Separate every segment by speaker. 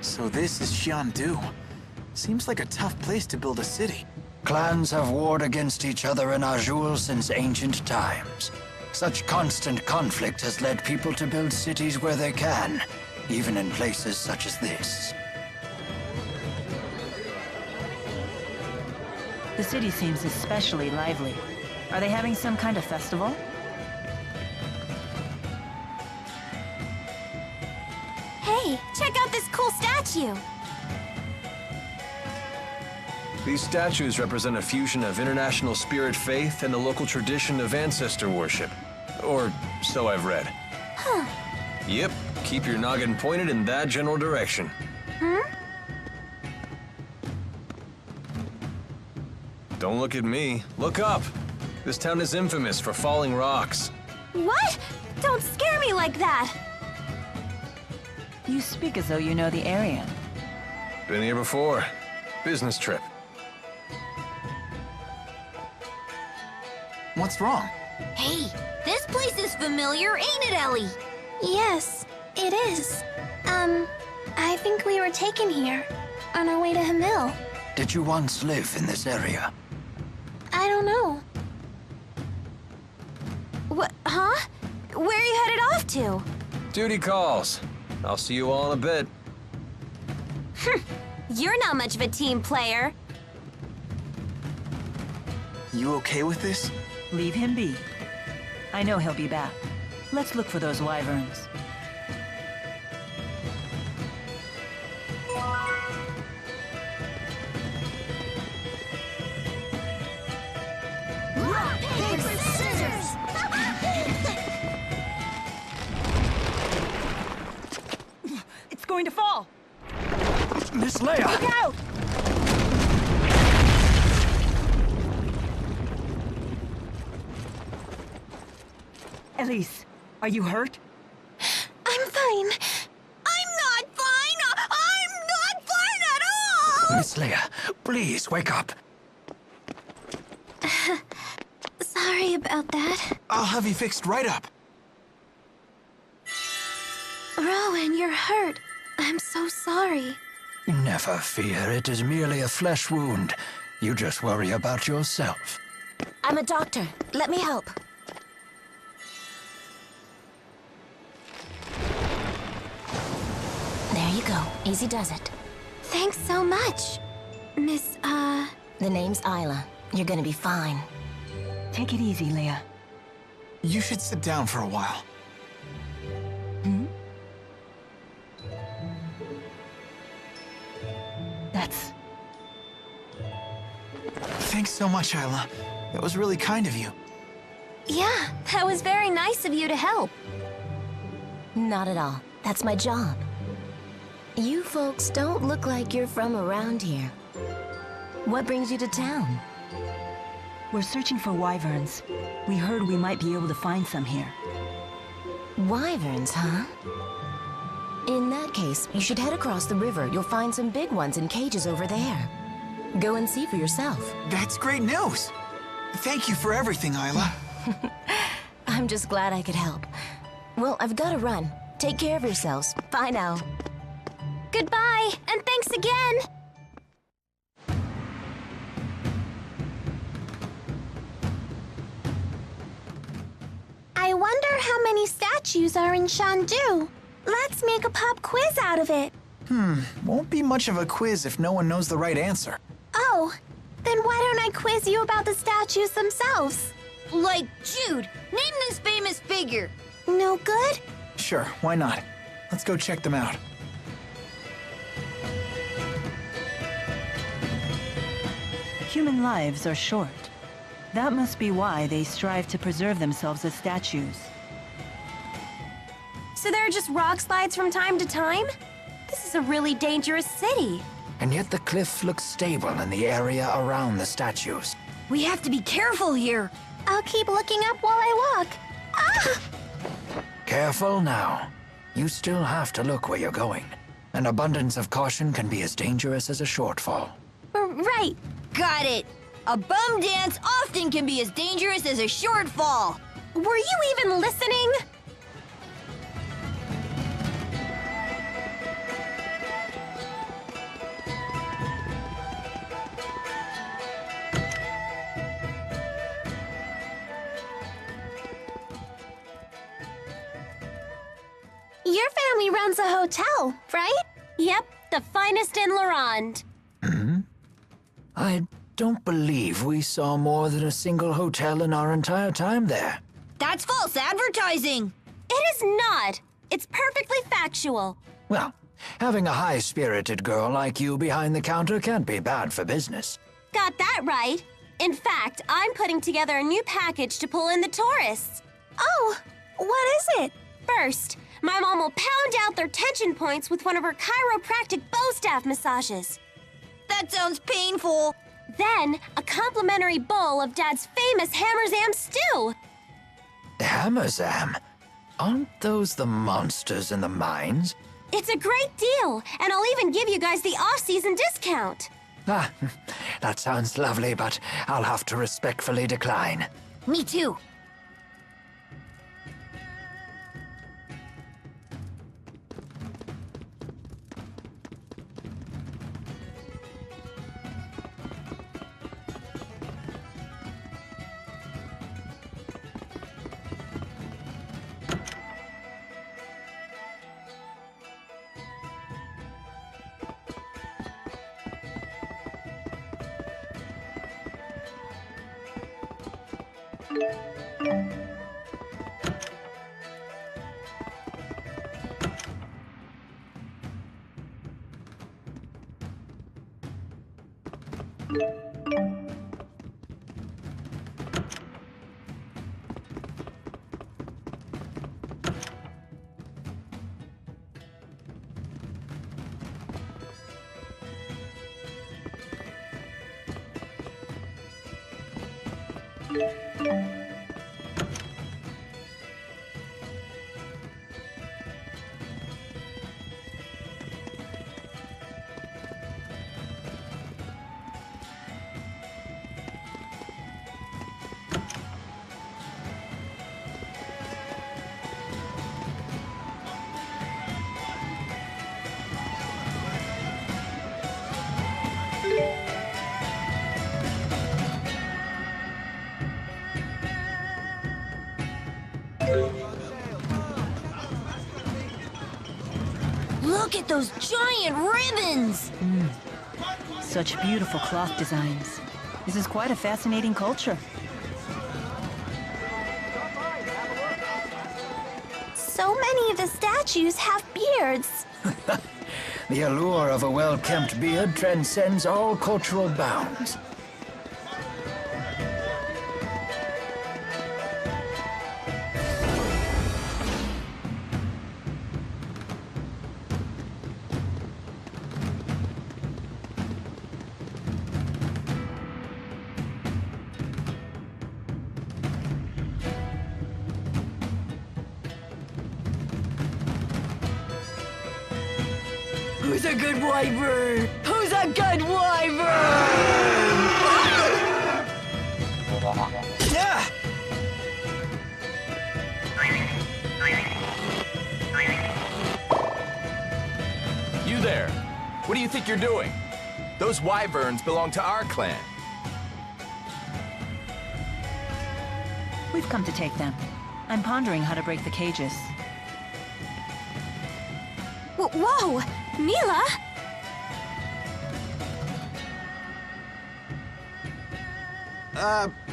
Speaker 1: So this is Shandu. Seems like a tough place to build a city.
Speaker 2: Clans have warred against each other in Azul since ancient times. Such constant conflict has led people to build cities where they can, even in places such as this.
Speaker 3: The city seems especially lively. Are they having some kind of festival?
Speaker 4: Hey, check out this cool statue!
Speaker 5: These statues represent a fusion of international spirit faith and the local tradition of ancestor worship. Or so I've read.
Speaker 4: Huh.
Speaker 5: Yep, keep your noggin pointed in that general direction. Don't look at me. Look up! This town is infamous for falling rocks.
Speaker 4: What? Don't scare me like that!
Speaker 3: You speak as though you know the area.
Speaker 5: Been here before. Business trip.
Speaker 1: What's wrong?
Speaker 4: Hey, this place is familiar, ain't it, Ellie? Yes, it is. I think we were taken here, on our way to Hamil.
Speaker 2: Did you once live in this area?
Speaker 4: I don't know. What, huh? Where are you headed off to?
Speaker 5: Duty calls. I'll see you all in a bit.
Speaker 4: You're not much of a team player.
Speaker 1: You okay with this?
Speaker 3: Leave him be. I know he'll be back. Let's look for those wyverns.
Speaker 4: Rock, paper, scissors!
Speaker 3: It's going to fall!
Speaker 2: Miss Leia!
Speaker 3: Look out! Elise, are you hurt?
Speaker 4: I'm fine. I'm not fine! I'm not fine at all!
Speaker 2: Miss Leia, please wake up.
Speaker 4: Sorry about that.
Speaker 1: I'll have you fixed right up.
Speaker 4: Rowan, you're hurt. I'm so sorry.
Speaker 2: Never fear, it is merely a flesh wound. You just worry about yourself.
Speaker 4: I'm a doctor. Let me help. There you go. Easy does it. Thanks so much, Miss, The name's Isla. You're gonna be fine.
Speaker 3: Take it easy, Leia.
Speaker 1: You should sit down for a while.
Speaker 3: That's...
Speaker 1: Thanks so much, Isla. That was really kind of you.
Speaker 4: Yeah, that was very nice of you to help. Not at all. That's my job. You folks don't look like you're from around here. What brings you to town?
Speaker 3: We're searching for wyverns. We heard we might be able to find some here.
Speaker 4: Wyverns, huh? In that case, you should head across the river. You'll find some big ones in cages over there. Go and see for yourself.
Speaker 1: That's great news. Thank you for everything, Isla.
Speaker 4: I'm just glad I could help. Well, I've got to run. Take care of yourselves. Bye now. Goodbye, and thanks again! I wonder how many statues are in Shandu. Let's make a pop quiz out of it.
Speaker 1: Won't be much of a quiz if no one knows the right answer.
Speaker 4: Oh, then why don't I quiz you about the statues themselves? Like Jude, name this famous figure. No good?
Speaker 1: Sure, why not? Let's go check them out.
Speaker 3: Human lives are short. That must be why they strive to preserve themselves as statues.
Speaker 4: So there are just rock slides from time to time? This is a really dangerous city.
Speaker 2: And yet the cliff looks stable in the area around the statues.
Speaker 4: We have to be careful here. I'll keep looking up while I walk. Ah!
Speaker 2: Careful now. You still have to look where you're going. An abundance of caution can be as dangerous as a shortfall.
Speaker 4: Right. Got it. A bum dance often can be as dangerous as a shortfall. Were you even listening? Your family runs a hotel, right? Yep, the finest in Lorand.
Speaker 2: I don't believe we saw more than a single hotel in our entire time there.
Speaker 6: That's false advertising!
Speaker 4: It is not. It's perfectly factual.
Speaker 2: Well, having a high-spirited girl like you behind the counter can't be bad for business.
Speaker 4: Got that right. In fact, I'm putting together a new package to pull in the tourists. Oh, what is it? First, my mom will pound out their tension points with one of her chiropractic bow staff massages.
Speaker 6: That sounds painful.
Speaker 4: Then, a complimentary bowl of Dad's famous Hammerzam stew.
Speaker 2: Hammerzam? Aren't those the monsters in the mines?
Speaker 4: It's a great deal, and I'll even give you guys the off-season discount.
Speaker 2: Ah, that sounds lovely, but I'll have to respectfully decline.
Speaker 6: Me too. Look at those giant ribbons!
Speaker 3: Such beautiful cloth designs. This is quite a fascinating culture.
Speaker 4: So many of the statues have beards.
Speaker 2: The allure of a well-kempt beard transcends all cultural bounds.
Speaker 6: Who's a good wyvern? Who's a good wyvern?
Speaker 2: Yeah!
Speaker 7: You there! What do you think you're doing? Those wyverns belong to our clan.
Speaker 3: We've come to take them. I'm pondering how to break the cages.
Speaker 4: Whoa! Milla!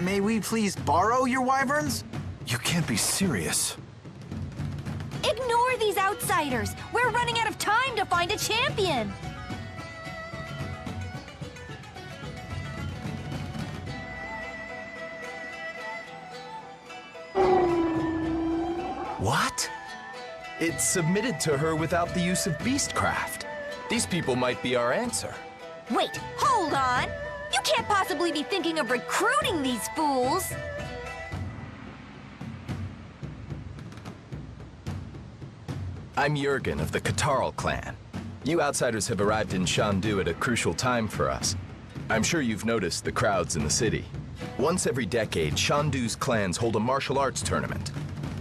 Speaker 1: May we please borrow your wyverns?
Speaker 5: You can't be serious.
Speaker 6: Ignore these outsiders! We're running out of time to find a champion!
Speaker 7: What? It's submitted to her without the use of beastcraft. These people might be our answer.
Speaker 6: Wait, hold on! You can't possibly be thinking of recruiting these fools!
Speaker 7: I'm Jurgen of the Katarl clan. You outsiders have arrived in Shandu at a crucial time for us. I'm sure you've noticed the crowds in the city. Once every decade, Shandu's clans hold a martial arts tournament.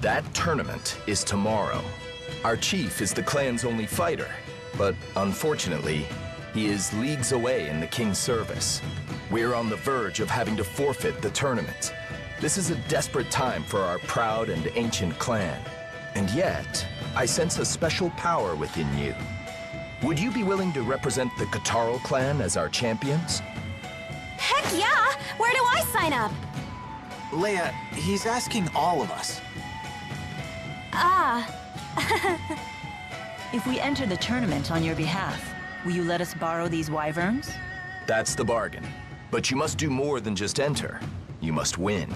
Speaker 7: That tournament is tomorrow. Our chief is the clan's only fighter, but unfortunately, he is leagues away in the king's service. We're on the verge of having to forfeit the tournament. This is a desperate time for our proud and ancient clan. And yet, I sense a special power within you. Would you be willing to represent the Catarl clan as our champions?
Speaker 6: Heck yeah! Where do I sign up?
Speaker 1: Leia, he's asking all of us.
Speaker 6: Ah.
Speaker 3: If we enter the tournament on your behalf, will you let us borrow these wyverns?
Speaker 7: That's the bargain. But you must do more than just enter. You must win.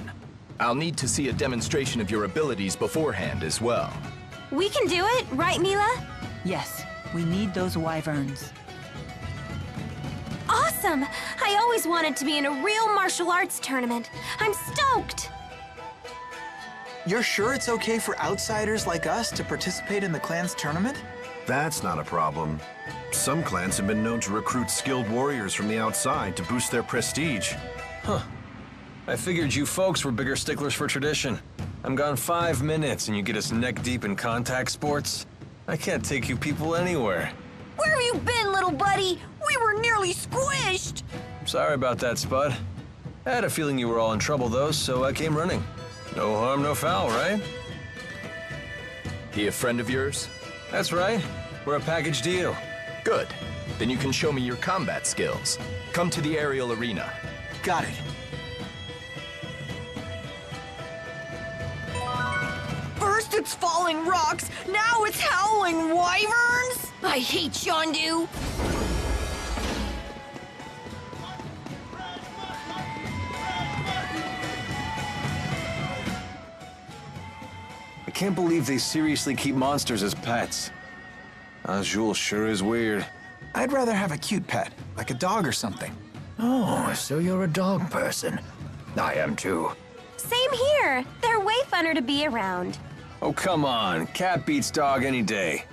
Speaker 7: I'll need to see a demonstration of your abilities beforehand as well.
Speaker 6: We can do it, right, Milla?
Speaker 3: Yes, we need those wyverns.
Speaker 6: Awesome! I always wanted to be in a real martial arts tournament. I'm stoked!
Speaker 1: You're sure it's okay for outsiders like us to participate in the clan's tournament?
Speaker 8: That's not a problem. Some clans have been known to recruit skilled warriors from the outside to boost their prestige.
Speaker 5: Huh. I figured you folks were bigger sticklers for tradition. I'm gone 5 minutes and you get us neck-deep in contact sports? I can't take you people anywhere.
Speaker 6: Where have you been, little buddy? We were nearly squished!
Speaker 5: Sorry about that, Spud. I had a feeling you were all in trouble, though, so I came running. No harm, no foul, right?
Speaker 7: He a friend of yours?
Speaker 5: That's right. We're a package deal.
Speaker 7: Good. Then you can show me your combat skills. Come to the aerial arena.
Speaker 1: Got it.
Speaker 6: First it's falling rocks, now it's howling wyverns? I hate Shandu!
Speaker 5: I can't believe they seriously keep monsters as pets. Azul sure is weird.
Speaker 1: I'd rather have a cute pet, like a dog or something.
Speaker 2: Oh, so you're a dog person. I am too.
Speaker 6: Same here. They're way funner to be around.
Speaker 5: Oh, come on. Cat beats dog any day.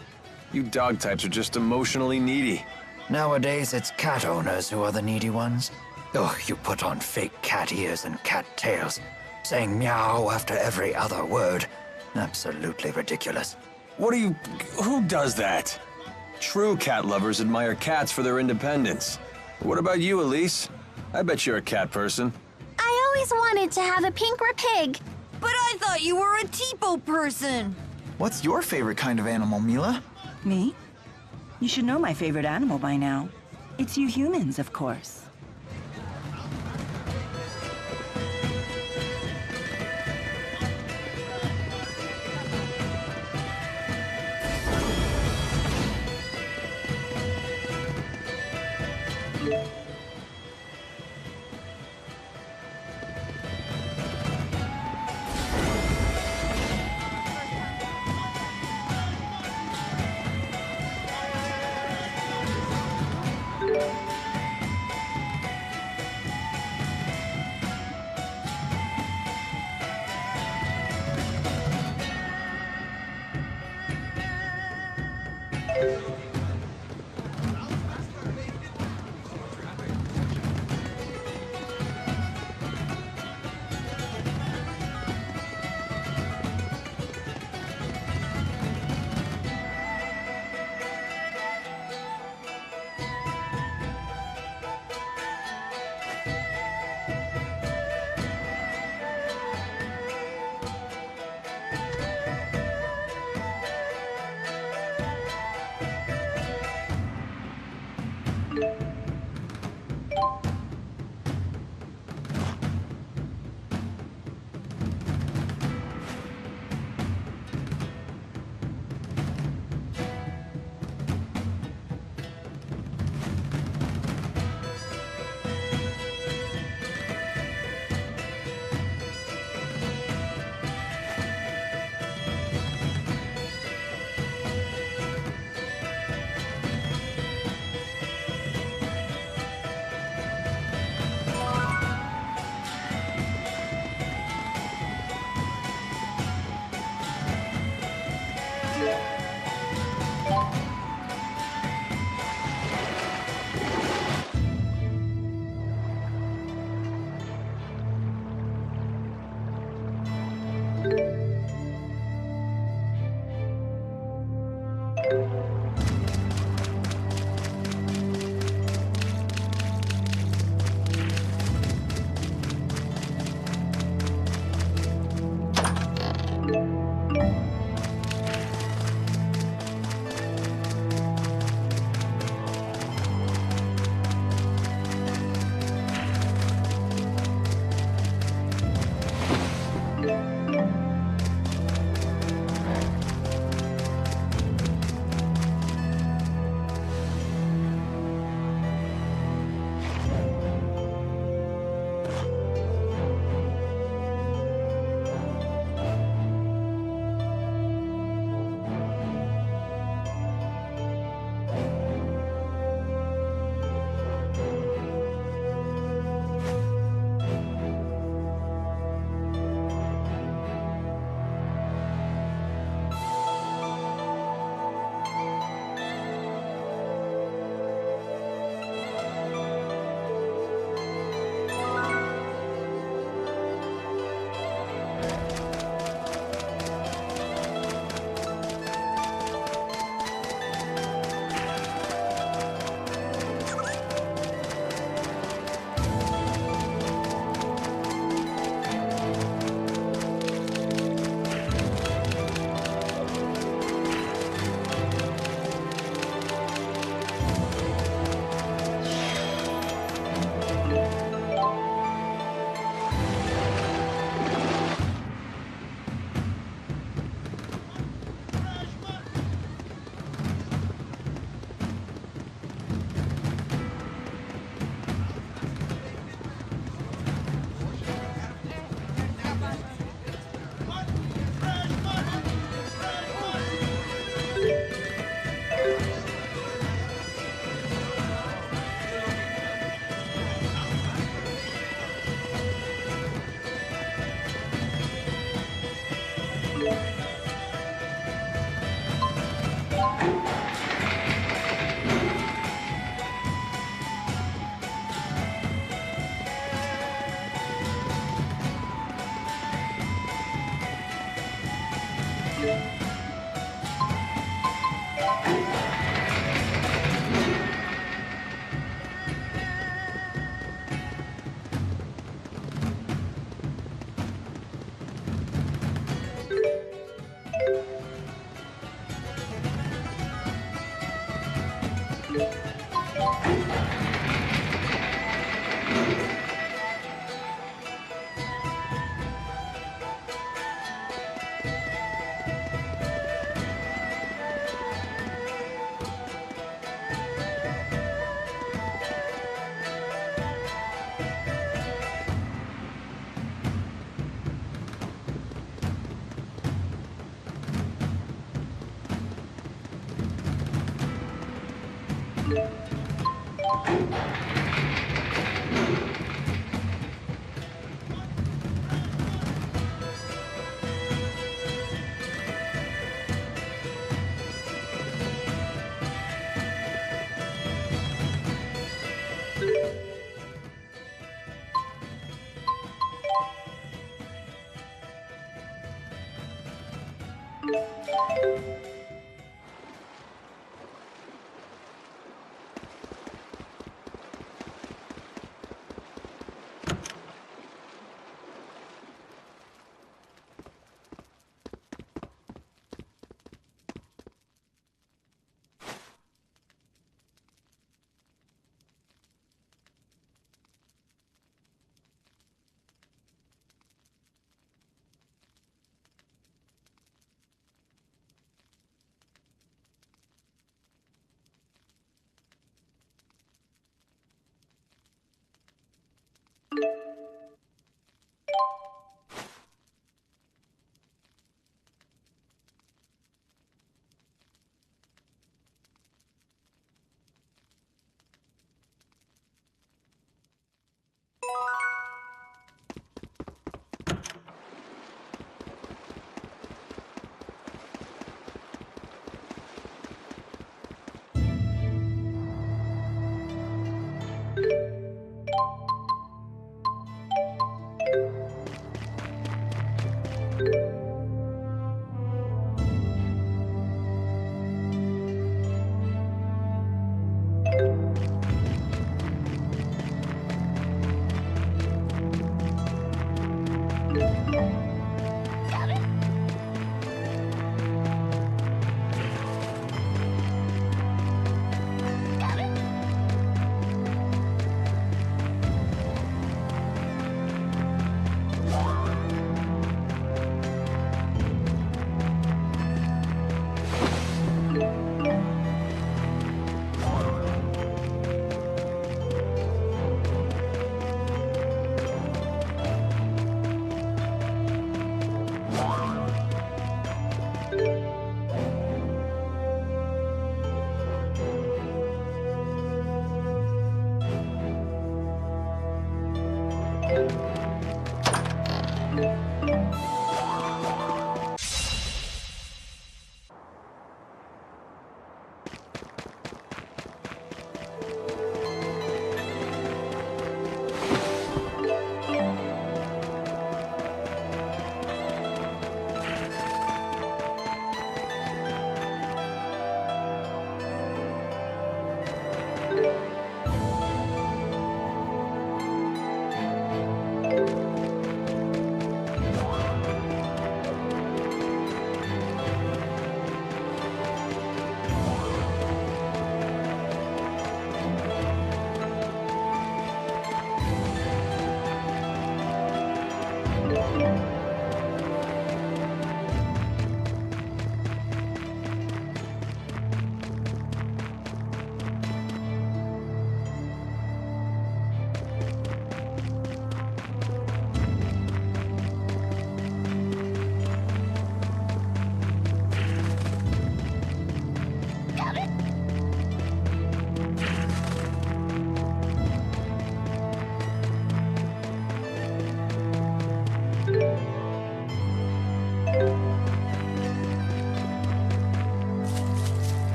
Speaker 5: You dog types are just emotionally needy.
Speaker 2: Nowadays, it's cat owners who are the needy ones. Oh, you put on fake cat ears and cat tails, saying meow after every other word. Absolutely ridiculous.
Speaker 5: What are you... Who does that? True cat lovers admire cats for their independence. What about you, Elise? I bet you're a cat person.
Speaker 4: I always wanted to have a pink pig.
Speaker 6: But I thought you were a Tipo person!
Speaker 1: What's your favorite kind of animal, Milla?
Speaker 3: Me? You should know my favorite animal by now. It's you humans, of course.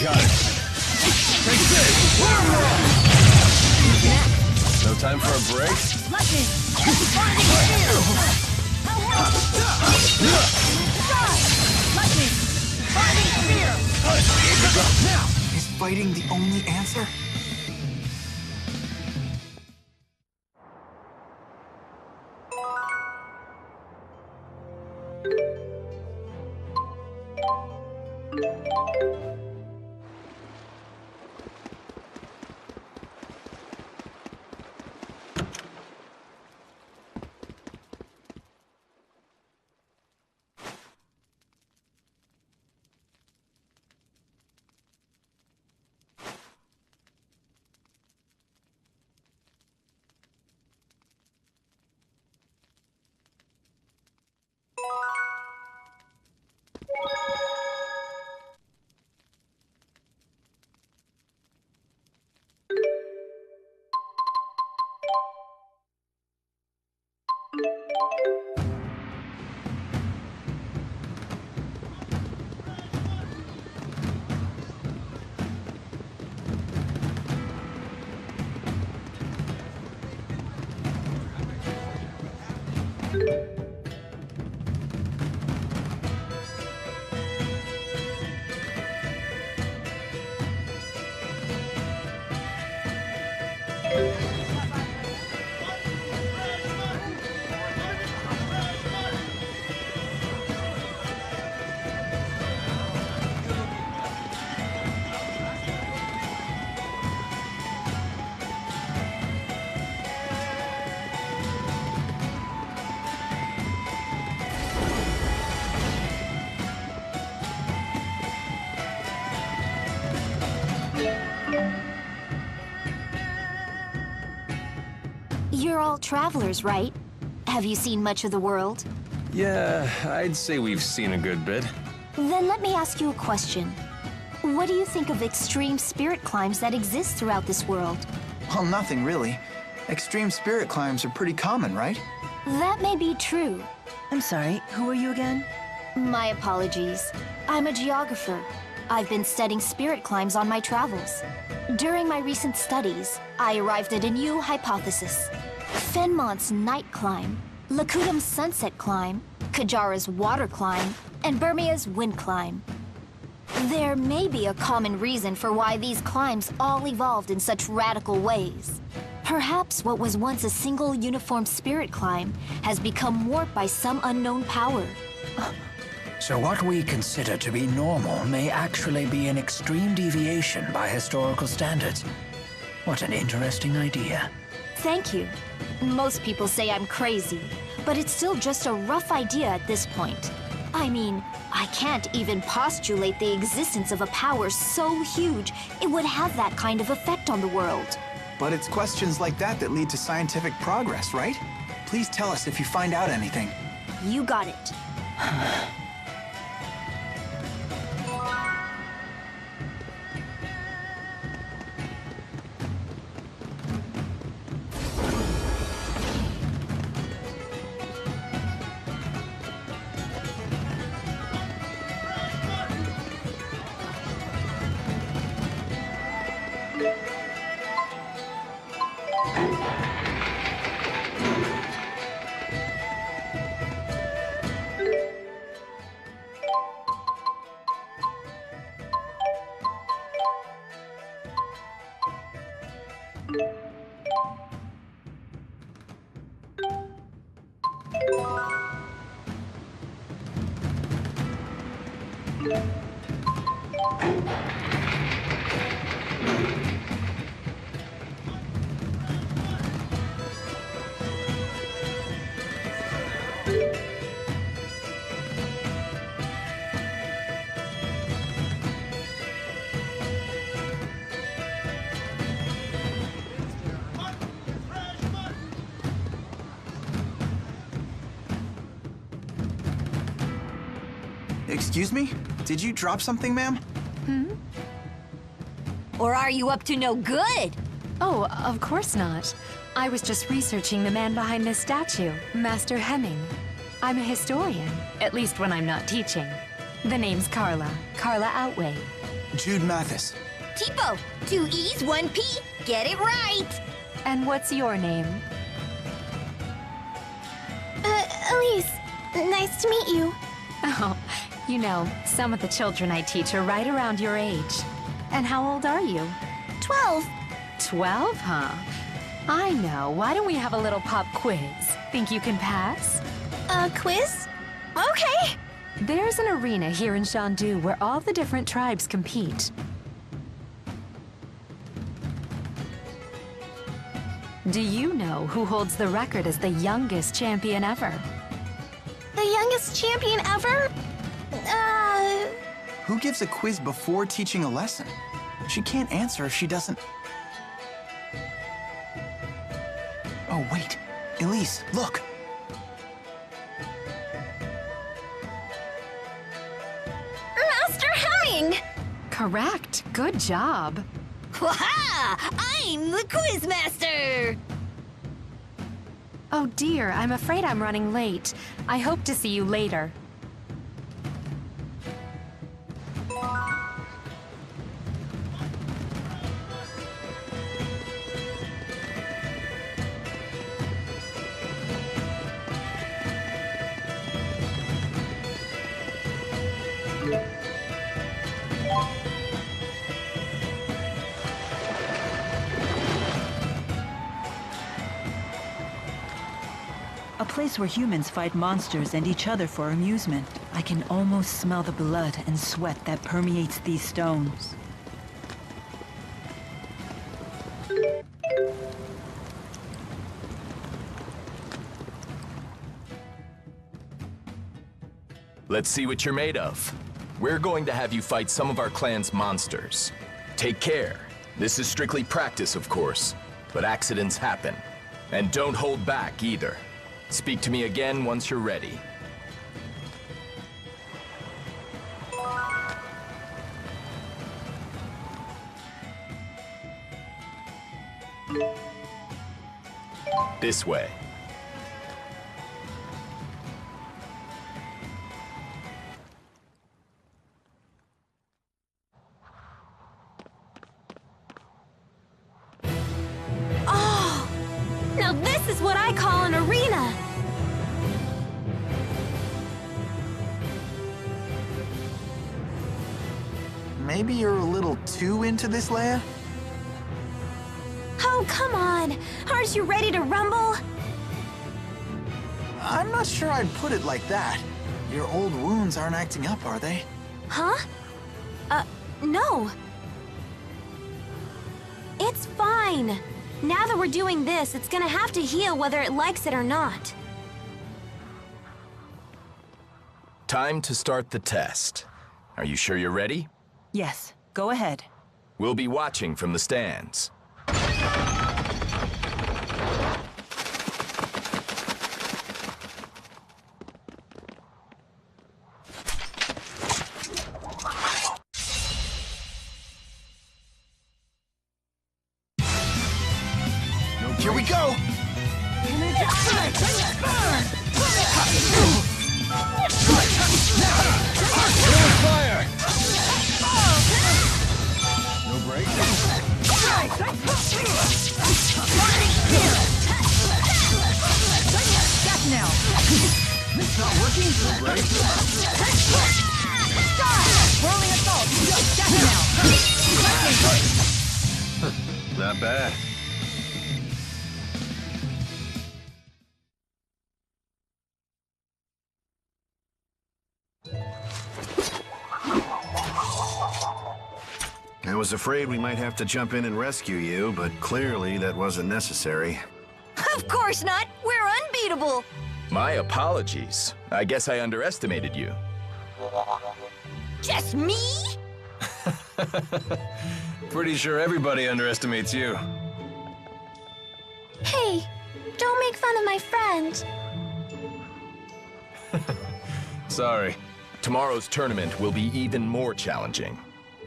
Speaker 5: Got it. Take this! No time for a break?
Speaker 6: Lightning!
Speaker 1: Now! Is fighting the only answer?
Speaker 4: You're all travelers, right? Have you seen much of the world?
Speaker 5: Yeah, I'd say we've seen a good bit.
Speaker 4: Then let me ask you a question. What do you think of extreme spirit climbs that exist throughout this world?
Speaker 1: Well, nothing really. Extreme spirit climbs are pretty common, right?
Speaker 4: That may be true.
Speaker 3: I'm sorry, who are you again?
Speaker 4: My apologies. I'm a geographer. I've been studying spirit climbs on my travels. During my recent studies, I arrived at a new hypothesis. Fenmont's night climb, Lakudum's sunset climb, Kajara's water climb, and Burmia's wind climb. There may be a common reason for why these climbs all evolved in such radical ways. Perhaps what was once a single uniform spirit climb has become warped by some unknown power.
Speaker 2: So what we consider to be normal may actually be an extreme deviation by historical standards. What an interesting idea.
Speaker 4: Thank you. Most people say I'm crazy, but it's still just a rough idea at this point. I mean, I can't even postulate the existence of a power so huge it would have that kind of effect on the world.
Speaker 1: But it's questions like that that lead to scientific progress, right? Please tell us if you find out anything.
Speaker 4: You got it.
Speaker 1: Excuse me? Did you drop something, ma'am?
Speaker 6: Or are you up to no good?
Speaker 9: Oh, of course not. I was just researching the man behind this statue, Master Hemming. I'm a historian, at least when I'm not teaching. The name's Carla Outway.
Speaker 1: Jude Mathis.
Speaker 6: Tipo, 2 E's, 1 P. Get it right.
Speaker 9: And what's your name?
Speaker 4: Elise. Nice to meet you.
Speaker 9: Oh, you know, some of the children I teach are right around your age. And how old are you?
Speaker 4: 12.
Speaker 9: 12, huh? I know. Why don't we have a little pop quiz? Think you can pass?
Speaker 4: A quiz? Okay.
Speaker 9: There's an arena here in Shandu where all the different tribes compete. Do you know who holds the record as the youngest champion ever?
Speaker 4: The youngest champion ever?
Speaker 1: Who gives a quiz before teaching a lesson? She can't answer if she doesn't... Oh, wait. Elise, look.
Speaker 6: Master Hemming!
Speaker 9: Correct. Good job.
Speaker 6: Waha! I'm the quiz master!
Speaker 9: Oh dear, I'm afraid I'm running late. I hope to see you later.
Speaker 3: A place where humans fight monsters and each other for amusement. I can almost smell the blood and sweat that permeates these stones.
Speaker 7: Let's see what you're made of. We're going to have you fight some of our clan's monsters. Take care. This is strictly practice, of course, but accidents happen. And don't hold back either. Speak to me again once you're ready. This way.
Speaker 6: Oh! Now this is what I call an arena!
Speaker 1: Maybe you're a little too into this, Leia?
Speaker 6: Oh, come on! Aren't you ready to rumble?
Speaker 1: I'm not sure I'd put it like that. Your old wounds aren't acting up, are they?
Speaker 6: Huh? No. It's fine. Now that we're doing this, it's gonna have to heal whether it likes it or not.
Speaker 7: Time to start the test. Are you sure you're ready?
Speaker 3: Yes, go ahead.
Speaker 7: We'll be watching from the stands.
Speaker 1: Here we go!
Speaker 5: Fire! No break?
Speaker 3: Death now!
Speaker 1: It's not working?
Speaker 5: No break?
Speaker 3: Whirling assault! Death now!
Speaker 5: Not bad.
Speaker 8: I was afraid we might have to jump in and rescue you, but clearly that wasn't necessary.
Speaker 6: Of course not! We're unbeatable!
Speaker 7: My apologies. I guess I underestimated you.
Speaker 6: Just me?
Speaker 5: Pretty sure everybody underestimates you.
Speaker 4: Hey, don't make fun of my friend.
Speaker 5: Sorry.
Speaker 7: Tomorrow's tournament will be even more challenging.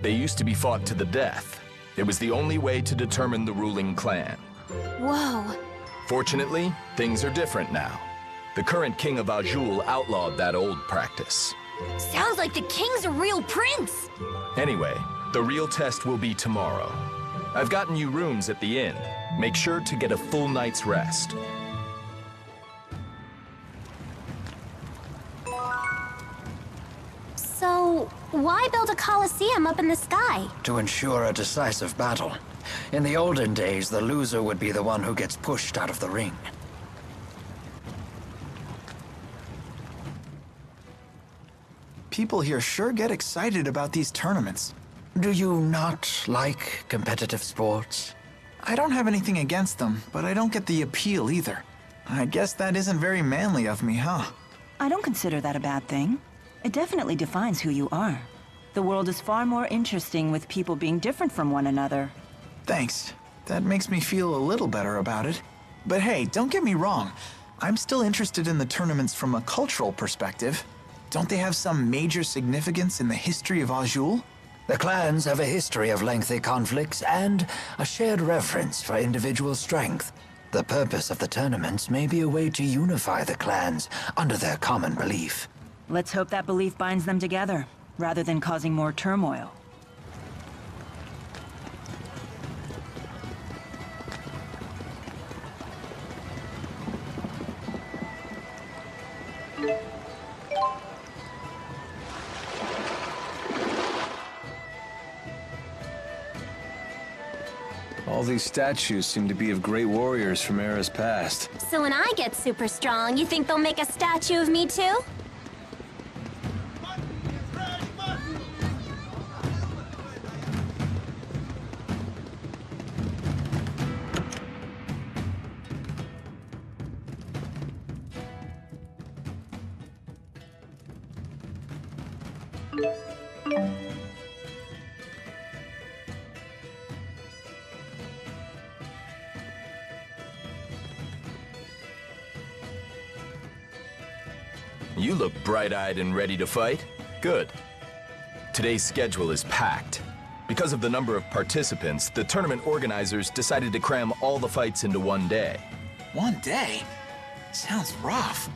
Speaker 7: They used to be fought to the death. It was the only way to determine the ruling clan.
Speaker 6: Whoa.
Speaker 7: Fortunately, things are different now. The current king of Azul outlawed that old practice.
Speaker 6: Sounds like the king's a real prince!
Speaker 7: Anyway, The real test will be tomorrow. I've gotten you rooms at the inn. Make sure to get a full night's rest.
Speaker 4: So, why build a Coliseum up in the sky?
Speaker 2: To ensure a decisive battle. In the olden days, the loser would be the one who gets pushed out of the ring.
Speaker 1: People here sure get excited about these tournaments.
Speaker 2: Do you not like competitive sports?
Speaker 1: I don't have anything against them, but I don't get the appeal either. I guess that isn't very manly of me, huh?
Speaker 3: I don't consider that a bad thing. It definitely defines who you are. The world is far more interesting with people being different from one another.
Speaker 1: Thanks. That makes me feel a little better about it. But hey, don't get me wrong. I'm still interested in the tournaments from a cultural perspective. Don't they have some major significance in the history of Azul?
Speaker 2: The clans have a history of lengthy conflicts and a shared reverence for individual strength. The purpose of the tournaments may be a way to unify the clans under their common belief.
Speaker 3: Let's hope that belief binds them together, rather than causing more turmoil.
Speaker 5: All these statues seem to be of great warriors from eras past.
Speaker 4: So when I get super strong, you think they'll make a statue of me too?
Speaker 7: You look bright-eyed and ready to fight. Good. Today's schedule is packed. Because of the number of participants, the tournament organizers decided to cram all the fights into one day.
Speaker 1: One day? Sounds rough.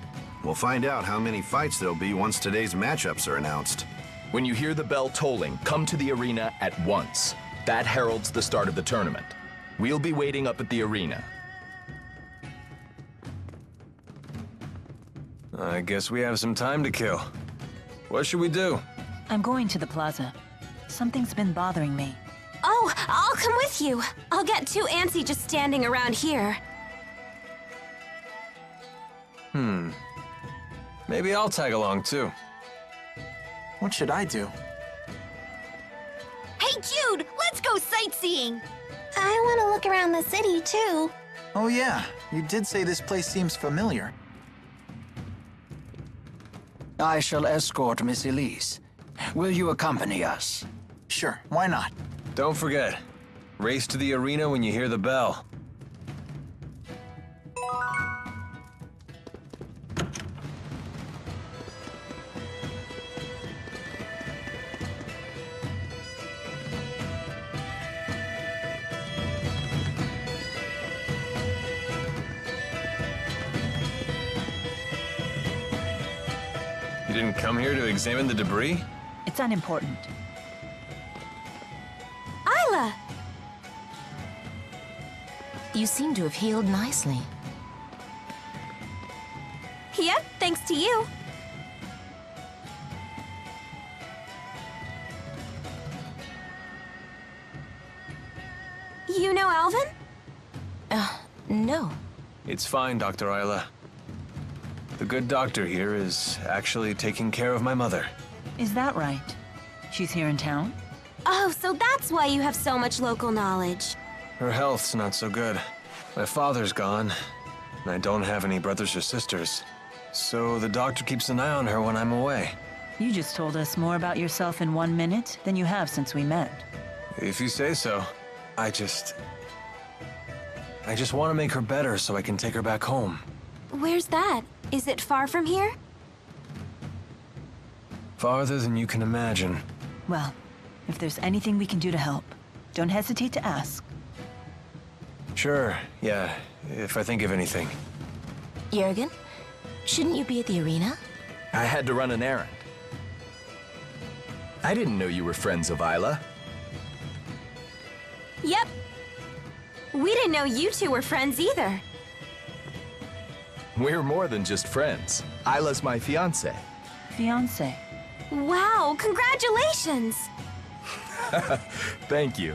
Speaker 8: We'll find out how many fights there'll be once today's matchups are announced.
Speaker 7: When you hear the bell tolling, come to the arena at once. That heralds the start of the tournament. We'll be waiting up at the arena.
Speaker 5: I guess we have some time to kill. What should we do?
Speaker 3: I'm going to the plaza. Something's been bothering me.
Speaker 4: Oh, I'll come with you. I'll get too antsy just standing around here.
Speaker 5: Maybe I'll tag along too.
Speaker 1: What should I do?
Speaker 6: Hey, Jude, let's go sightseeing.
Speaker 4: I want to look around the city too.
Speaker 1: Oh yeah, you did say this place seems familiar.
Speaker 2: I shall escort Miss Elise. Will you accompany us?
Speaker 1: Sure, why not?
Speaker 5: Don't forget, race to the arena when you hear the bell. You didn't come here to examine the debris?
Speaker 3: It's unimportant.
Speaker 4: Isla! You seem to have healed nicely. Yep, thanks to you. You know Alvin? No.
Speaker 5: It's fine, Dr. Isla. The good doctor here is actually taking care of my mother.
Speaker 3: Is that right? She's here in town?
Speaker 4: Oh, so that's why you have so much local knowledge.
Speaker 5: Her health's not so good. My father's gone, and I don't have any brothers or sisters. So the doctor keeps an eye on her when I'm away.
Speaker 3: You just told us more about yourself in 1 minute than you have since we met.
Speaker 5: If you say so. I just want to make her better so I can take her back home.
Speaker 4: Where's that? Is it far from here?
Speaker 5: Farther than you can imagine.
Speaker 3: Well, if there's anything we can do to help, don't hesitate to ask.
Speaker 5: Sure, yeah, if I think of anything.
Speaker 4: Jurgen, shouldn't you be at the arena?
Speaker 7: I had to run an errand. I didn't know you were friends of Isla.
Speaker 4: Yep. We didn't know you two were friends either.
Speaker 7: We're more than just friends. Isla's my fiancé.
Speaker 3: Fiancé.
Speaker 4: Wow, congratulations!
Speaker 7: Thank you.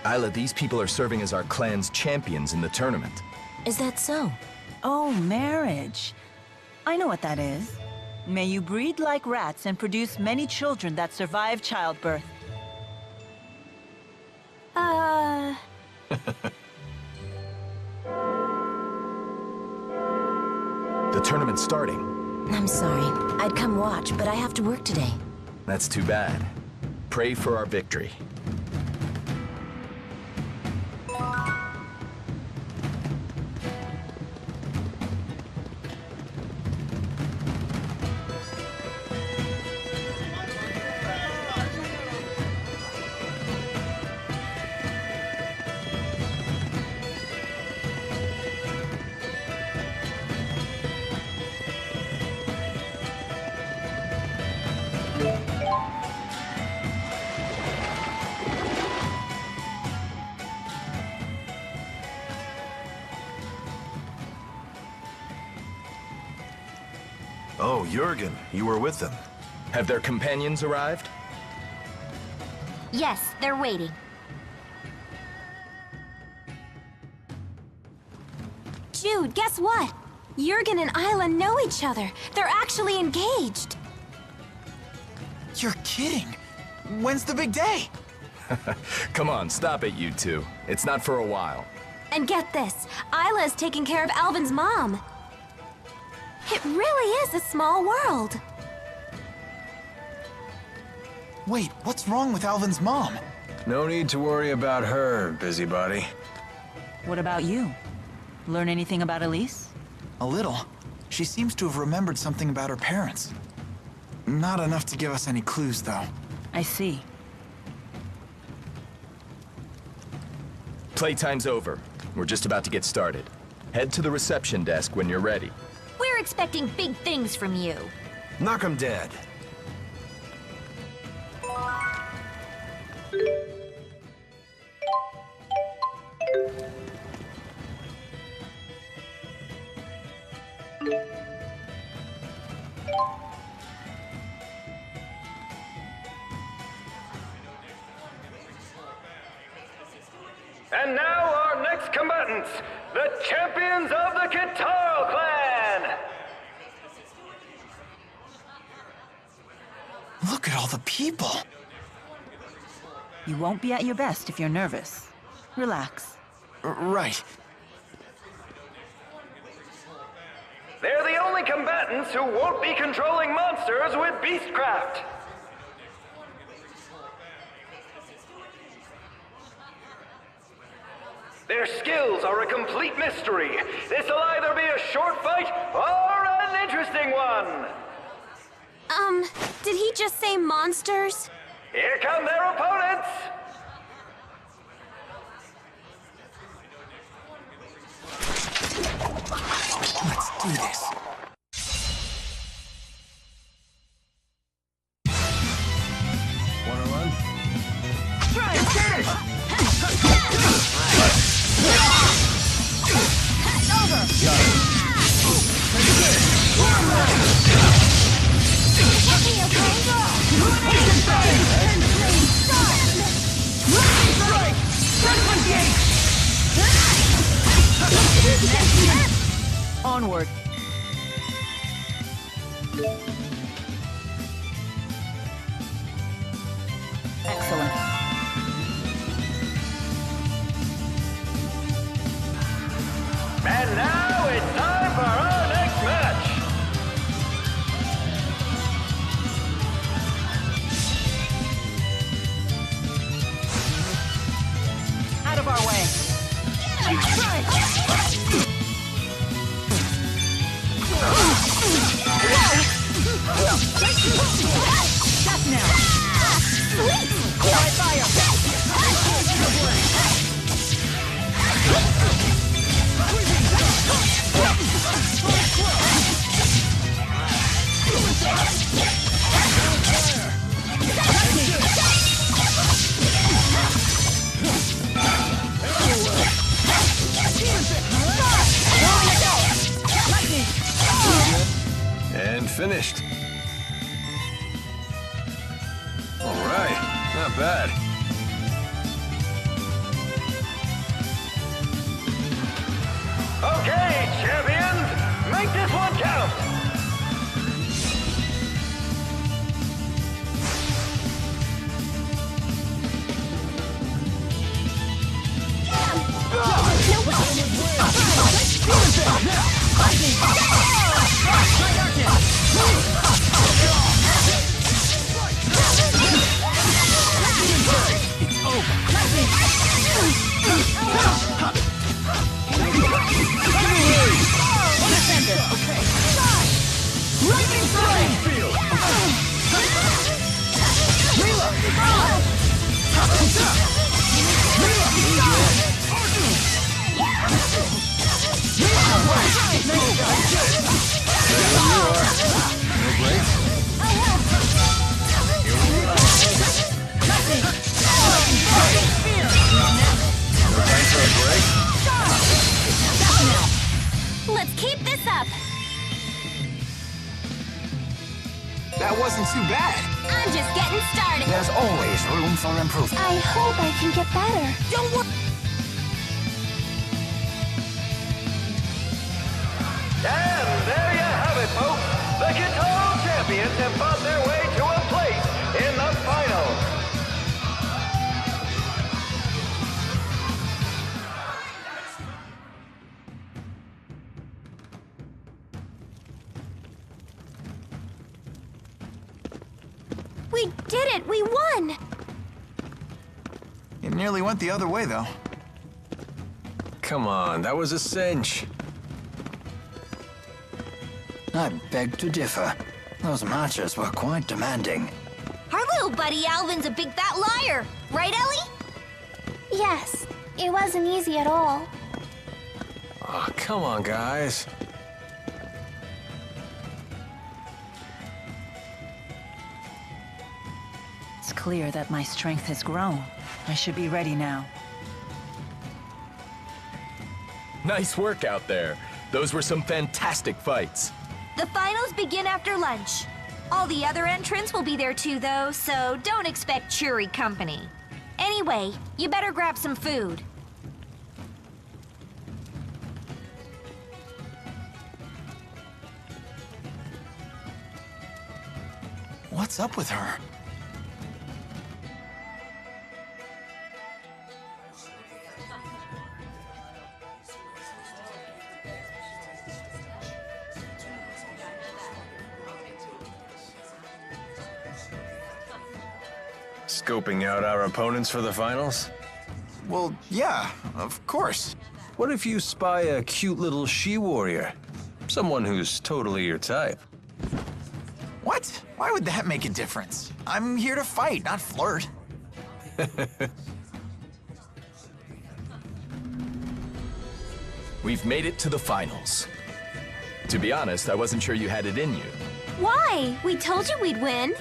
Speaker 7: Isla, these people are serving as our clan's champions in the tournament.
Speaker 4: Is that so?
Speaker 3: Oh, marriage. I know what that is. May you breed like rats and produce many children that survive childbirth.
Speaker 7: The tournament's starting.
Speaker 4: I'm sorry. I'd come watch, but I have to work today.
Speaker 7: That's too bad. Pray for our victory.
Speaker 8: Oh, Jurgen, you were with them.
Speaker 7: Have their companions arrived?
Speaker 4: Yes, they're waiting. Jude, guess what? Jurgen and Isla know each other. They're actually engaged.
Speaker 1: You're kidding. When's the big day?
Speaker 7: Come on, stop it, you two. It's not for a while.
Speaker 4: And get this, Isla is taking care of Alvin's mom. It really is a small world.
Speaker 1: Wait, what's wrong with Alvin's mom?
Speaker 5: No need to worry about her, busybody.
Speaker 3: What about you? Learn anything about Elise?
Speaker 1: A little. She seems to have remembered something about her parents. Not enough to give us any clues, though.
Speaker 3: I see.
Speaker 7: Playtime's over. We're just about to get started. Head to the reception desk when you're ready.
Speaker 4: We're expecting big things from you.
Speaker 8: Knock 'em dead.
Speaker 10: And now our next combatants, the champions of the Kitaro clan!
Speaker 1: Look at all the people.
Speaker 3: You won't be at your best if you're nervous. Relax.
Speaker 1: Right.
Speaker 10: They're the only combatants who won't be controlling monsters with beastcraft. Their skills are a complete mystery. This'll either be a short fight or an interesting one.
Speaker 4: Did he just say monsters?
Speaker 10: Here come their opponents.
Speaker 1: Let's do this.
Speaker 5: Wanna run?
Speaker 6: Try and get it! Over!
Speaker 3: Onward. Excellent.
Speaker 10: And now it's time for our next match.
Speaker 3: Out of our way. Death now. By fire.
Speaker 5: finished. All right, not bad.
Speaker 10: Okay, champions, make this one count.
Speaker 4: Let's keep this up.
Speaker 1: That wasn't too bad.
Speaker 4: I'm just getting started.
Speaker 2: There's always room for improvement.
Speaker 4: I hope I can get better. Don't worry.
Speaker 10: And there you have it, folks. The Guitar champions have fought their way to a place in the finals.
Speaker 4: We did it! We won!
Speaker 1: It nearly went the other way, though.
Speaker 5: Come on, that was a cinch.
Speaker 2: I beg to differ. Those matches were quite demanding.
Speaker 4: Our little buddy Alvin's a big fat liar. Right, Ellie?
Speaker 11: Yes, it wasn't easy at all.
Speaker 5: Oh, come on, guys.
Speaker 3: It's clear that my strength has grown. I should be ready now.
Speaker 7: Nice work out there. Those were some fantastic fights.
Speaker 4: The finals begin after lunch. All the other entrants will be there too, though, so don't expect cheery company. Anyway, you better grab some food.
Speaker 1: What's up with her?
Speaker 5: Scoping out our opponents for the finals?
Speaker 1: Well, yeah, of course.
Speaker 5: What if you spy a cute little she-warrior? Someone who's totally your type.
Speaker 1: What? Why would that make a difference? I'm here to fight, not flirt.
Speaker 7: We've made it to the finals. To be honest, I wasn't sure you had it in you.
Speaker 4: Why? We told you we'd win.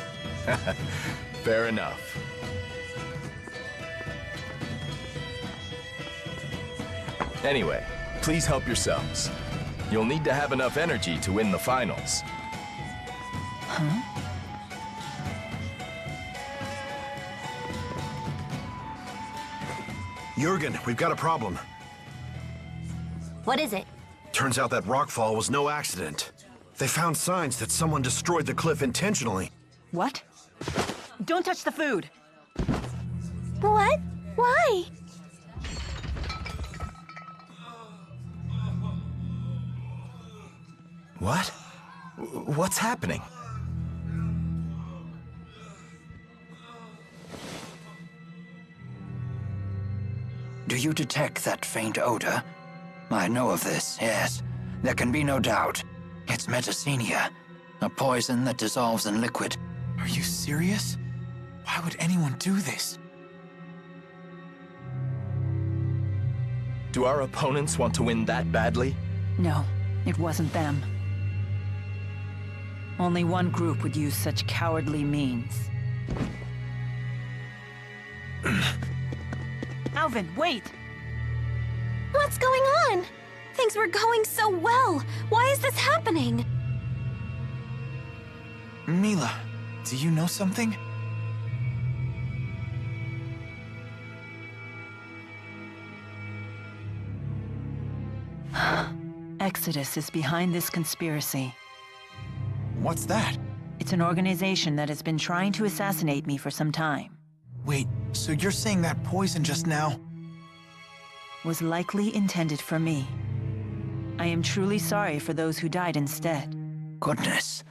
Speaker 7: Fair enough. Anyway, please help yourselves. You'll need to have enough energy to win the finals.
Speaker 3: Huh?
Speaker 8: Jurgen, we've got a problem.
Speaker 4: What is it?
Speaker 8: Turns out that rockfall was no accident. They found signs that someone destroyed the cliff intentionally.
Speaker 3: What? Don't touch the food!
Speaker 11: What? Why?
Speaker 7: What? What's happening?
Speaker 2: Do you detect that faint odor? I know of this, yes. There can be no doubt. It's metacenia, a poison that dissolves in liquid.
Speaker 1: Are you serious? Why would anyone do this?
Speaker 7: Do our opponents want to win that badly?
Speaker 3: No, it wasn't them. Only one group would use such cowardly means. Alvin, wait!
Speaker 4: What's going on? Things were going so well. Why is this happening?
Speaker 1: Milla, do you know something?
Speaker 3: Exodus is behind this conspiracy.
Speaker 1: What's that?
Speaker 3: It's an organization that has been trying to assassinate me for some time.
Speaker 1: Wait, so you're saying that poison just now?
Speaker 3: Was likely intended for me. I am truly sorry for those who died instead.
Speaker 2: Goodness.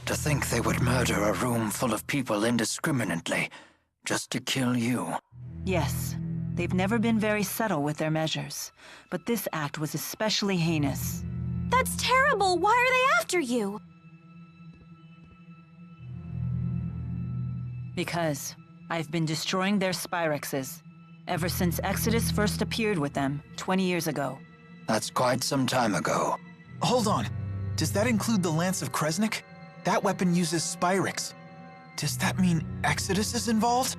Speaker 2: To think they would murder a room full of people indiscriminately, just to kill you.
Speaker 3: Yes, they've never been very subtle with their measures, but this act was especially heinous.
Speaker 6: That's terrible! Why are they after you?
Speaker 3: Because I've been destroying their Spyrexes ever since Exodus first appeared with them 20 years ago.
Speaker 2: That's quite some time ago.
Speaker 1: Hold on. Does that include the Lance of Kresnik? That weapon uses Spyrex. Does that mean Exodus is involved?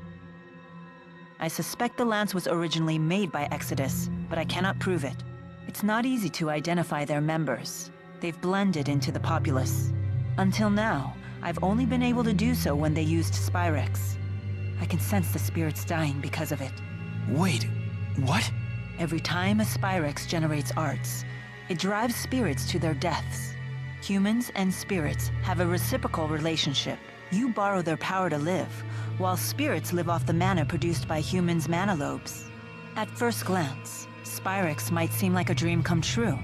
Speaker 3: I suspect the lance was originally made by Exodus, but I cannot prove it. It's not easy to identify their members. They've blended into the populace. Until now, I've only been able to do so when they used Spyrex. I can sense the spirits dying because of it.
Speaker 1: Wait, what?
Speaker 3: Every time a Spyrex generates arts, it drives spirits to their deaths. Humans and spirits have a reciprocal relationship. You borrow their power to live, while spirits live off the mana produced by humans' mana lobes. At first glance, Spyrex might seem like a dream come true.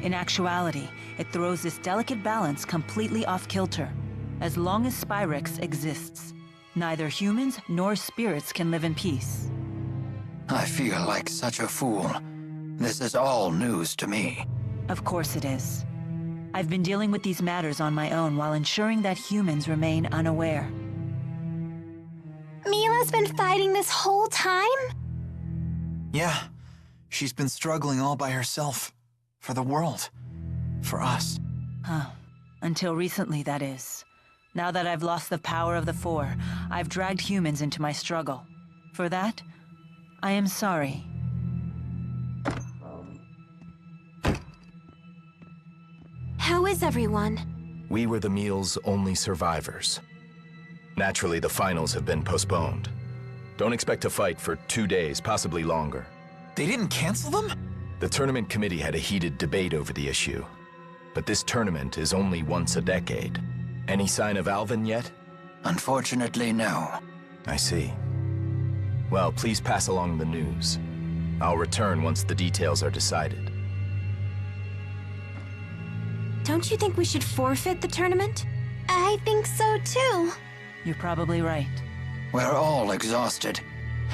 Speaker 3: In actuality, it throws this delicate balance completely off kilter. As long as Spyrex exists, neither humans nor spirits can live in peace.
Speaker 2: I feel like such a fool. This is all news to me.
Speaker 3: Of course it is. I've been dealing with these matters on my own while ensuring that humans remain unaware.
Speaker 11: Milla's been fighting this whole time?
Speaker 1: Yeah. She's been struggling all by herself. For the world. For us.
Speaker 3: Huh. Until recently, that is. Now that I've lost the power of the Four, I've dragged humans into my struggle. For that, I am sorry.
Speaker 6: How is everyone?
Speaker 7: We were the meal's only survivors. Naturally, the finals have been postponed. Don't expect to fight for 2 days, possibly longer.
Speaker 1: They didn't cancel them?
Speaker 7: The tournament committee had a heated debate over the issue. But this tournament is only once a decade. Any sign of Alvin yet?
Speaker 2: Unfortunately, no.
Speaker 7: I see. Well, please pass along the news. I'll return once the details are decided.
Speaker 6: Don't you think we should forfeit the tournament?
Speaker 11: I think so too.
Speaker 3: You're probably right.
Speaker 2: We're all exhausted.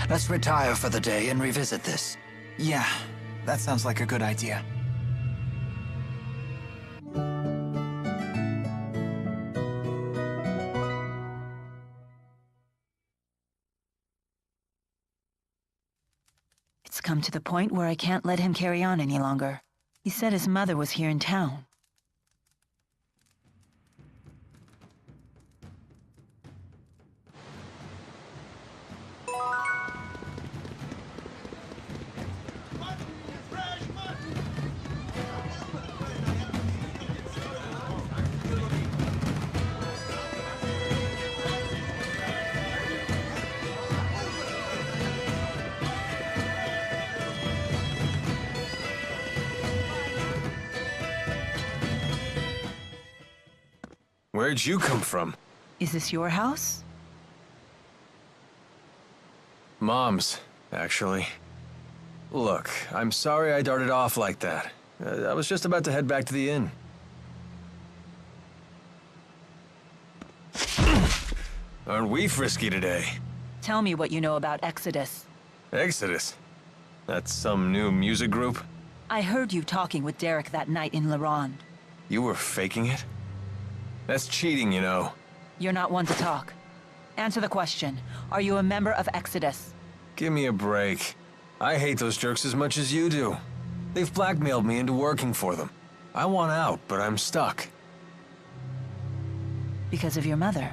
Speaker 2: Let's retire for the day and revisit this.
Speaker 1: Yeah, that sounds like a good idea.
Speaker 3: It's come to the point where I can't let him carry on any longer. He said his mother was here in town.
Speaker 5: Where'd you come from?
Speaker 3: Is this your house?
Speaker 5: Mom's, actually. Look, I'm sorry I darted off like that. I was just about to head back to the inn. Aren't we frisky today?
Speaker 3: Tell me what you know about Exodus.
Speaker 5: Exodus? That's some new music group?
Speaker 3: I heard you talking with Derek that night in Leronde.
Speaker 5: You were faking it? That's cheating, you know.
Speaker 3: You're not one to talk. Answer the question. Are you a member of Exodus?
Speaker 5: Give me a break. I hate those jerks as much as you do. They've blackmailed me into working for them. I want out, but I'm stuck.
Speaker 3: Because of your mother.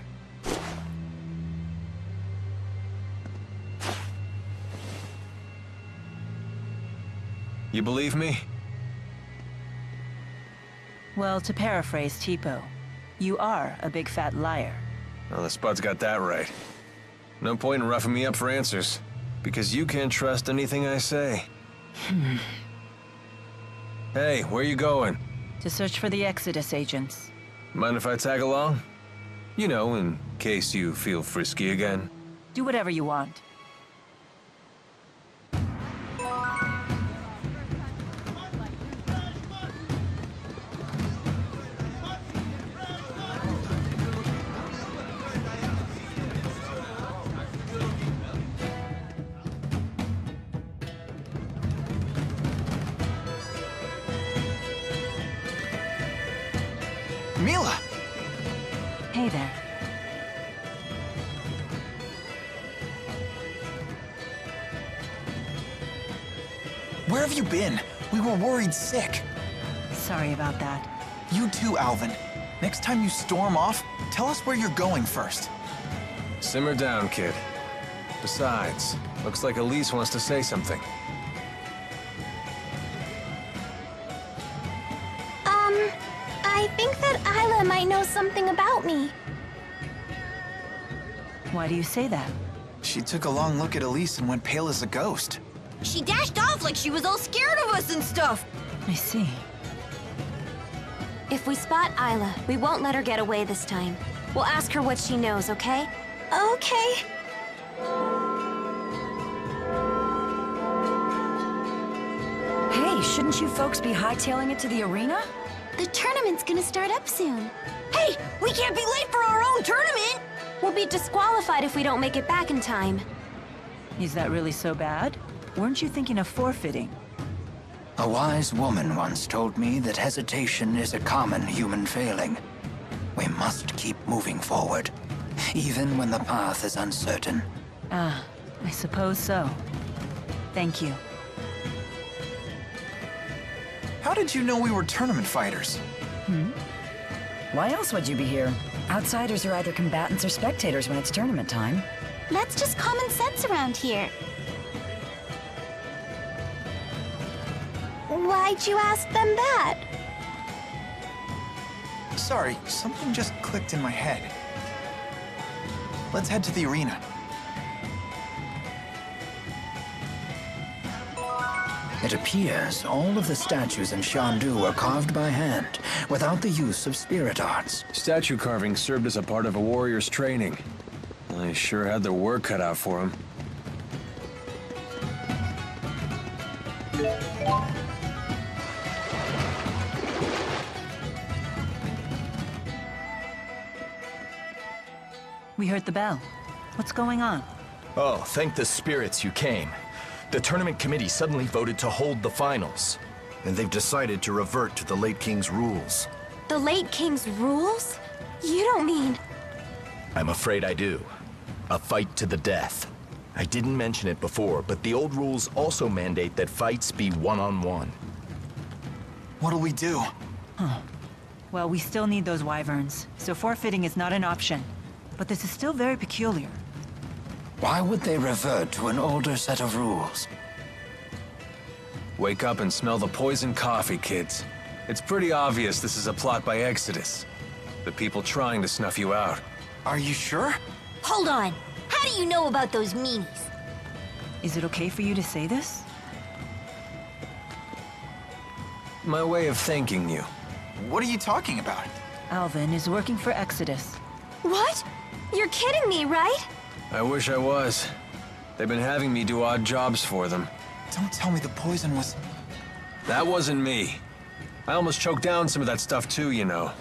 Speaker 5: You believe me?
Speaker 3: Well, to paraphrase Tipo, You are a big fat liar.
Speaker 5: Well, the Spud's got that right. No point in roughing me up for answers, because you can't trust anything I say. Hey, where you going?
Speaker 3: To search for the Exodus agents.
Speaker 5: Mind if I tag along? You know, in case you feel frisky again.
Speaker 3: Do whatever you want.
Speaker 1: Milla!
Speaker 3: Hey there.
Speaker 1: Where have you been? We were worried sick.
Speaker 3: Sorry about that.
Speaker 1: You too, Alvin. Next time you storm off, tell us where you're going first.
Speaker 5: Simmer down, kid. Besides, looks like Elise wants to say something.
Speaker 11: I think that Isla might know something about me.
Speaker 3: Why do you say that?
Speaker 1: She took a long look at Elise and went pale as a ghost.
Speaker 6: She dashed off like she was all scared of us and stuff.
Speaker 3: I see.
Speaker 4: If we spot Isla, we won't let her get away this time. We'll ask her what she knows, okay?
Speaker 11: Okay.
Speaker 12: Hey, shouldn't you folks be hightailing it to the arena?
Speaker 11: The tournament's gonna start up soon.
Speaker 6: Hey, we can't be late for our own tournament!
Speaker 4: We'll be disqualified if we don't make it back in time.
Speaker 3: Is that really so bad? Weren't you thinking of forfeiting?
Speaker 2: A wise woman once told me that hesitation is a common human failing. We must keep moving forward, even when the path is uncertain.
Speaker 3: Ah, I suppose so. Thank you.
Speaker 1: How did you know we were tournament fighters?
Speaker 12: Why else would you be here? Outsiders are either combatants or spectators when it's tournament time.
Speaker 11: That's just common sense around here. Why'd you ask them that?
Speaker 1: Sorry, something just clicked in my head. Let's head to the arena.
Speaker 2: It appears all of the statues in Shandu were carved by hand, without the use of spirit arts.
Speaker 5: Statue carving served as a part of a warrior's training. They sure had their work cut out for them.
Speaker 3: We heard the bell. What's going on?
Speaker 7: Oh, thank the spirits you came. The tournament committee suddenly voted to hold the finals.
Speaker 8: And they've decided to revert to the late king's rules.
Speaker 4: The late king's rules? You don't mean...
Speaker 7: I'm afraid I do. A fight to the death. I didn't mention it before, but the old rules also mandate that fights be one-on-one.
Speaker 1: What'll we do?
Speaker 3: Well, we still need those wyverns, so forfeiting is not an option. But this is still very peculiar.
Speaker 2: Why would they revert to an older set of rules?
Speaker 5: Wake up and smell the poison coffee, kids. It's pretty obvious this is a plot by Exodus. The people trying to snuff you out.
Speaker 1: Are you sure?
Speaker 6: Hold on. How do you know about those meanies?
Speaker 3: Is it okay for you to say this?
Speaker 5: My way of thanking you.
Speaker 1: What are you talking about?
Speaker 3: Alvin is working for Exodus.
Speaker 4: What? You're kidding me, right?
Speaker 5: I wish I was. They've been having me do odd jobs for them.
Speaker 1: Don't tell me the poison was...
Speaker 5: That wasn't me. I almost choked down some of that stuff too, you know.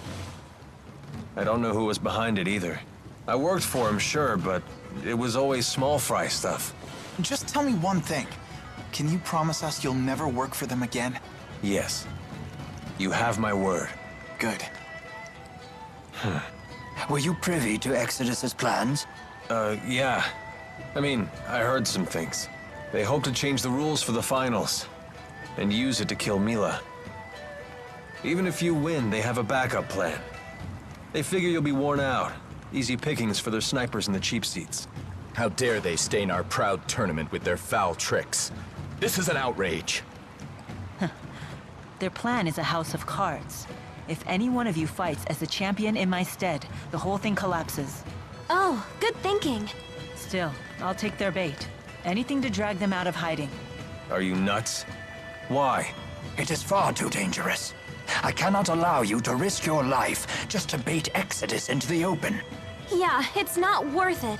Speaker 5: I don't know who was behind it either. I worked for him, sure, but it was always small fry stuff.
Speaker 1: Just tell me one thing. Can you promise us you'll never work for them again?
Speaker 5: Yes. You have my word.
Speaker 1: Good.
Speaker 2: Were you privy to Exodus's plans?
Speaker 5: Yeah. I mean, I heard some things. They hope to change the rules for the finals, and use it to kill Milla. Even if you win, they have a backup plan. They figure you'll be worn out. Easy pickings for their snipers in the cheap seats.
Speaker 7: How dare they stain our proud tournament with their foul tricks? This is an outrage.
Speaker 3: Their plan is a house of cards. If any one of you fights as the champion in my stead, the whole thing collapses.
Speaker 11: Oh, good thinking.
Speaker 3: Still, I'll take their bait. Anything to drag them out of hiding.
Speaker 5: Are you nuts? Why?
Speaker 2: It is far too dangerous. I cannot allow you to risk your life just to bait Exodus into the open.
Speaker 11: Yeah, it's not worth it.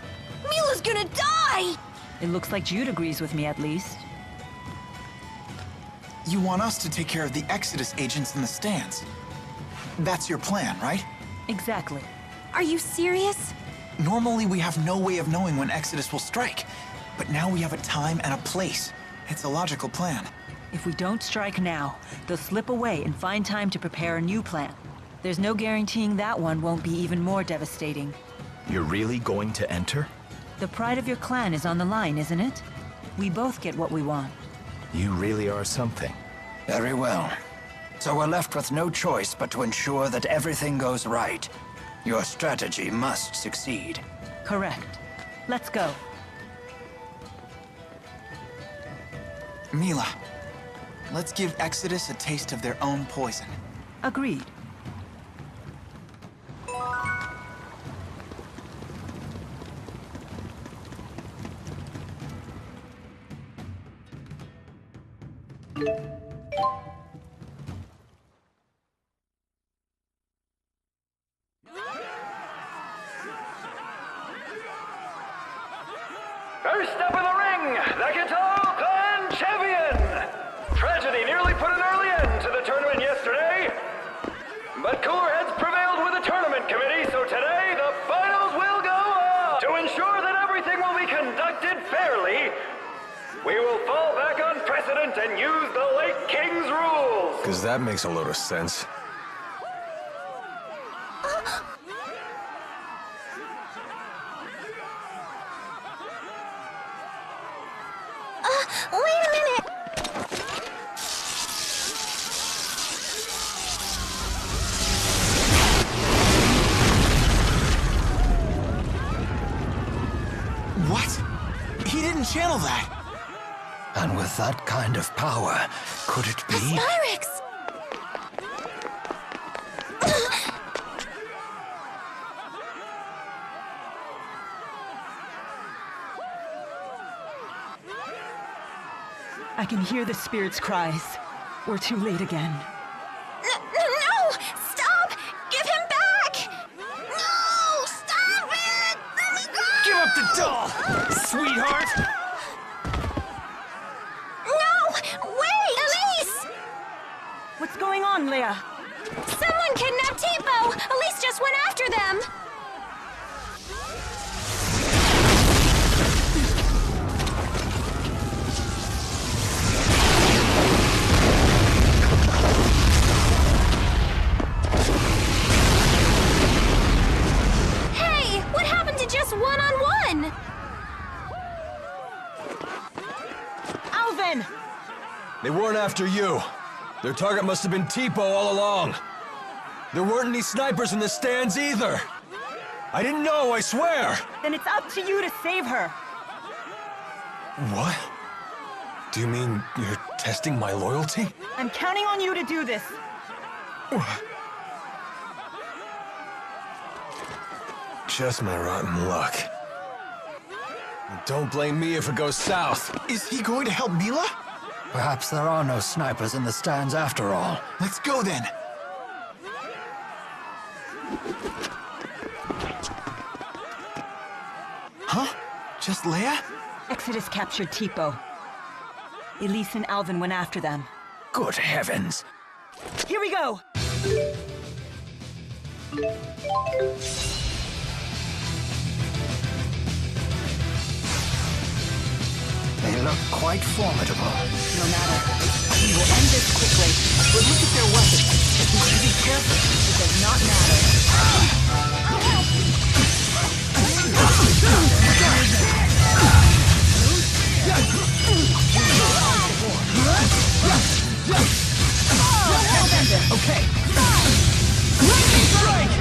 Speaker 6: Milla's gonna die!
Speaker 3: It looks like Jude agrees with me at least.
Speaker 1: You want us to take care of the Exodus agents in the stands. That's your plan, right?
Speaker 3: Exactly.
Speaker 11: Are you serious?
Speaker 1: Normally we have no way of knowing when Exodus will strike. But now we have a time and a place. It's a logical plan.
Speaker 3: If we don't strike now, they'll slip away and find time to prepare a new plan. There's no guaranteeing that one won't be even more devastating.
Speaker 7: You're really going to enter?
Speaker 3: The pride of your clan is on the line, isn't it? We both get what we want.
Speaker 7: You really are something.
Speaker 2: Very well. So we're left with no choice but to ensure that everything goes right. Your strategy must succeed.
Speaker 3: Correct. Let's go.
Speaker 1: Milla, let's give Exodus a taste of their own poison.
Speaker 3: Agreed.
Speaker 10: First up in the ring, the Guitar Clan champion! Tragedy nearly put an early end to the tournament yesterday, but cooler heads prevailed with the tournament committee, so today the finals will go on! To ensure that everything will be conducted fairly, we will fall back on precedent and use the late King's rules!
Speaker 5: Because that makes a load of sense.
Speaker 11: Wait a minute!
Speaker 1: What? He didn't channel that.
Speaker 2: And with that kind of power, could it be?
Speaker 11: Spyrex!
Speaker 3: I can hear the spirit's cries. We're too late again.
Speaker 11: No! Stop! Give him back! No! Stop it! Let me go!
Speaker 5: Give up the doll, sweetheart!
Speaker 11: No! Wait! Elise!
Speaker 3: What's going on, Leia?
Speaker 11: Someone kidnapped Tipo! Elise just went after them! Hey! What happened to just one-on-one?
Speaker 3: Alvin!
Speaker 5: They weren't after you. Their target must have been Tipo all along. There weren't any snipers in the stands either. I didn't know, I swear!
Speaker 3: Then it's up to you to save her.
Speaker 5: What? Do you mean you're testing my loyalty?
Speaker 3: I'm counting on you to do this.
Speaker 5: Just my rotten luck. Don't blame me if it goes south.
Speaker 1: Is he going to help Milla?
Speaker 2: Perhaps there are no snipers in the stands after all.
Speaker 1: Let's go then. Huh? Just Leia?
Speaker 3: Exodus captured Tipo. Elise and Alvin went after them.
Speaker 2: Good heavens!
Speaker 3: Here we go!
Speaker 2: They look quite formidable.
Speaker 3: No matter. We will end this quickly. But look at their weapons. We should be careful. It does not matter. Okay.
Speaker 11: Strike!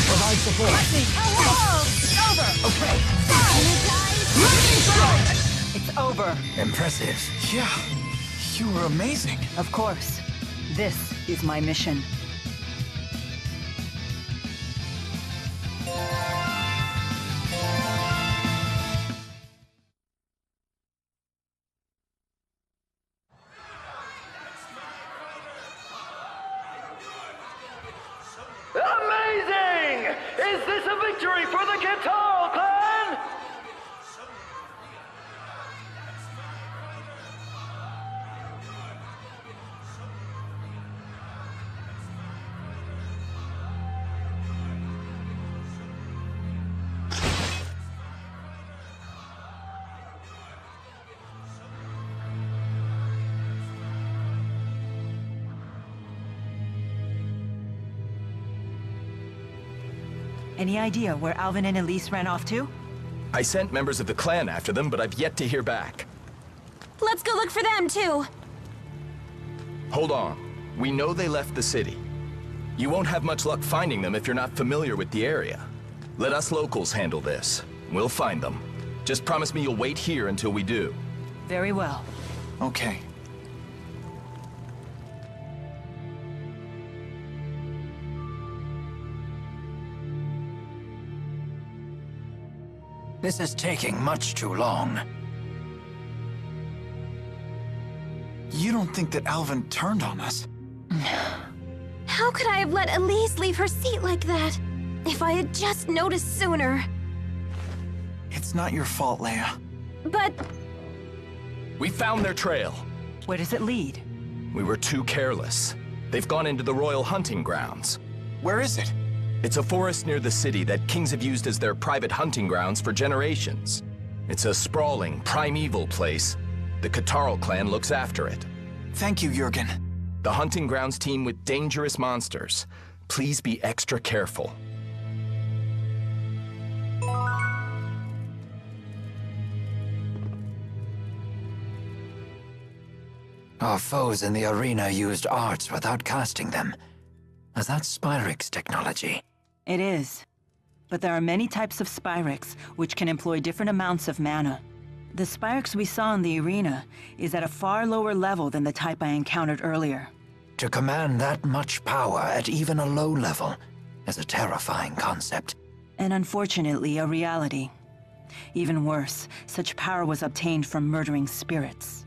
Speaker 12: Provide support.
Speaker 3: It's over.
Speaker 2: Impressive.
Speaker 1: Yeah, you were amazing.
Speaker 3: Of course. This is my mission.
Speaker 10: Amazing! Is this a victory for the Guitar Clan?
Speaker 3: Any idea where Alvin and Elise ran off to?
Speaker 7: I sent members of the clan after them, but I've yet to hear back.
Speaker 11: Let's go look for them, too.
Speaker 7: Hold on. We know they left the city. You won't have much luck finding them if you're not familiar with the area. Let us locals handle this. We'll find them. Just promise me you'll wait here until we do.
Speaker 3: Very well.
Speaker 1: Okay.
Speaker 2: This is taking much too long.
Speaker 1: You don't think that Alvin turned on us?
Speaker 11: How could I have let Elise leave her seat like that? If I had just noticed sooner.
Speaker 1: It's not your fault, Leia.
Speaker 11: But...
Speaker 7: We found their trail.
Speaker 3: Where does it lead?
Speaker 7: We were too careless. They've gone into the royal hunting grounds.
Speaker 1: Where is it?
Speaker 7: It's a forest near the city that kings have used as their private hunting grounds for generations. It's a sprawling, primeval place. The Catarl clan looks after it.
Speaker 1: Thank you, Jurgen.
Speaker 7: The hunting grounds teem with dangerous monsters. Please be extra careful.
Speaker 2: Our foes in the arena used arts without casting them. Is that Spyrix technology?
Speaker 3: It is. But there are many types of Spyrix, which can employ different amounts of mana. The Spyrix we saw in the arena is at a far lower level than the type I encountered earlier.
Speaker 2: To command that much power at even a low level is a terrifying concept.
Speaker 3: And unfortunately, a reality. Even worse, such power was obtained from murdering spirits.